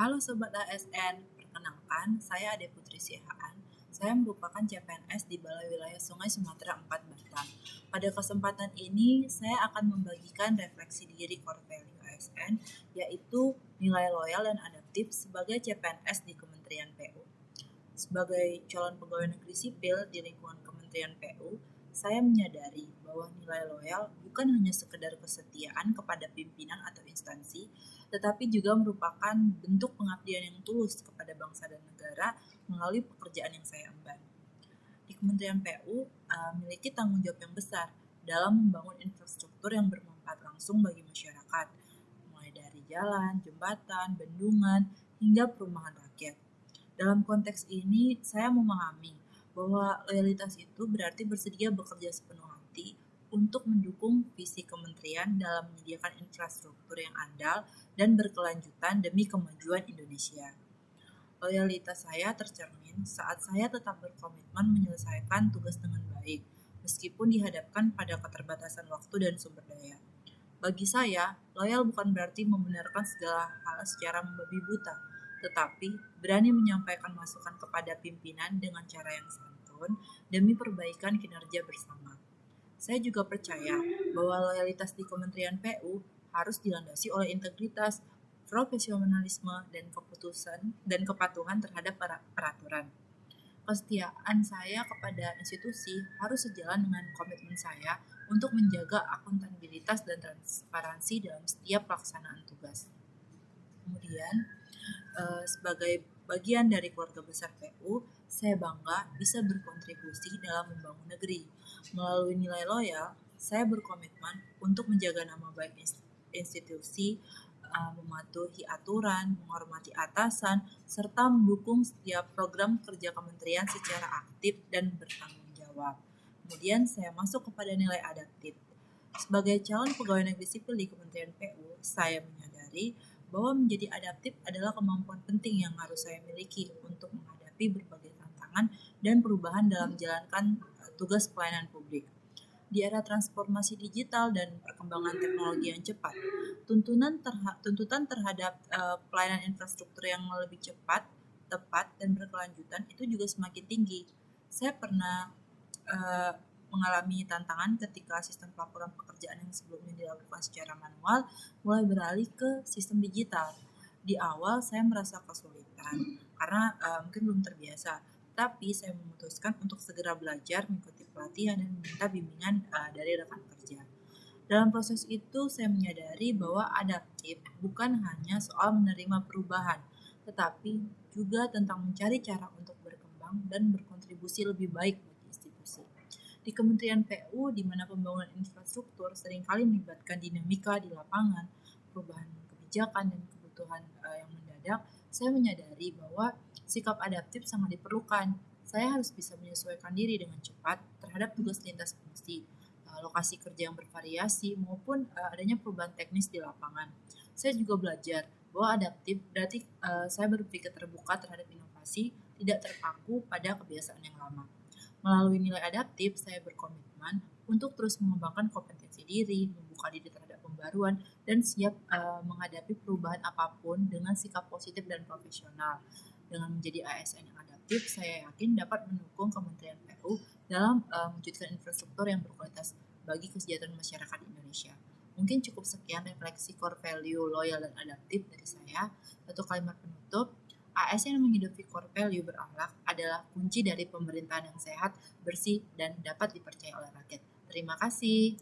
Halo Sobat ASN, perkenalkan saya Ade Putri Sihaan. Saya merupakan CPNS di Balai Wilayah Sungai Sumatera 4 Batam. Pada kesempatan ini, saya akan membagikan refleksi diri core value ASN, yaitu nilai loyal dan adaptif sebagai CPNS di Kementerian PU. Sebagai calon pegawai negeri sipil di lingkungan Kementerian PU, saya menyadari bahwa nilai loyal bukan hanya sekedar kesetiaan kepada pimpinan atau instansi, tetapi juga merupakan bentuk pengabdian yang tulus kepada bangsa dan negara melalui pekerjaan yang saya emban. Di Kementerian PU memiliki tanggung jawab yang besar dalam membangun infrastruktur yang bermanfaat langsung bagi masyarakat, mulai dari jalan, jembatan, bendungan, hingga perumahan rakyat. Dalam konteks ini, saya memahami bahwa loyalitas itu berarti bersedia bekerja sepenuh hati untuk mendukung visi kementerian dalam menyediakan infrastruktur yang andal dan berkelanjutan demi kemajuan Indonesia. Loyalitas saya tercermin saat saya tetap berkomitmen menyelesaikan tugas dengan baik, meskipun dihadapkan pada keterbatasan waktu dan sumber daya. Bagi saya, loyal bukan berarti membenarkan segala hal secara membabi buta, tetapi berani menyampaikan masukan kepada pimpinan dengan cara yang santun demi perbaikan kinerja bersama. Saya juga percaya bahwa loyalitas di Kementerian PU harus dilandasi oleh integritas, profesionalisme, dan kepatuhan terhadap peraturan. Kesetiaan saya kepada institusi harus sejalan dengan komitmen saya untuk menjaga akuntabilitas dan transparansi dalam setiap pelaksanaan tugas. Kemudian, sebagai bagian dari keluarga besar PU, saya bangga bisa berkontribusi dalam membangun negeri. Melalui nilai loyal, saya berkomitmen untuk menjaga nama baik institusi, mematuhi aturan, menghormati atasan, serta mendukung setiap program kerja kementerian secara aktif dan bertanggung jawab. Kemudian saya masuk kepada nilai adaptif. Sebagai calon pegawai negeri sipil di Kementerian PU, saya menyadari bahwa menjadi adaptif adalah kemampuan penting yang harus saya miliki untuk menghadapi berbagai tantangan dan perubahan dalam menjalankan tugas pelayanan publik. Di era transformasi digital dan perkembangan teknologi yang cepat, tuntutan terhadap pelayanan infrastruktur yang lebih cepat, tepat, dan berkelanjutan itu juga semakin tinggi. Saya pernah mengalami tantangan ketika sistem pelaporan pekerjaan yang sebelumnya dilakukan secara manual mulai beralih ke sistem digital. Di awal saya merasa kesulitan karena mungkin belum terbiasa, tapi saya memutuskan untuk segera belajar, mengikuti pelatihan, dan meminta bimbingan dari rekan kerja. Dalam proses itu, saya menyadari bahwa adaptif bukan hanya soal menerima perubahan, tetapi juga tentang mencari cara untuk berkembang dan berkontribusi lebih baik bagi institusi. Di Kementerian PU, di mana pembangunan infrastruktur seringkali melibatkan dinamika di lapangan, perubahan kebijakan, dan kebutuhan yang mendadak, saya menyadari bahwa sikap adaptif sangat diperlukan. Saya harus bisa menyesuaikan diri dengan cepat terhadap tugas lintas fungsi, lokasi kerja yang bervariasi, maupun adanya perubahan teknis di lapangan. Saya juga belajar bahwa adaptif berarti saya berpikir terbuka terhadap inovasi, tidak terpaku pada kebiasaan yang lama. Melalui nilai adaptif, saya berkomitmen untuk terus mengembangkan kompetensi diri, membuka diri terhadap pembaruan, dan siap menghadapi perubahan apapun dengan sikap positif dan profesional. Dengan menjadi ASN yang adaptif, saya yakin dapat mendukung Kementerian PU dalam mewujudkan infrastruktur yang berkualitas bagi kesejahteraan masyarakat Indonesia. Mungkin cukup sekian refleksi core value loyal dan adaptif dari saya. Satu kalimat penutup, ASN yang menghidupi core value berakhlak adalah kunci dari pemerintahan yang sehat, bersih, dan dapat dipercaya oleh rakyat. Terima kasih.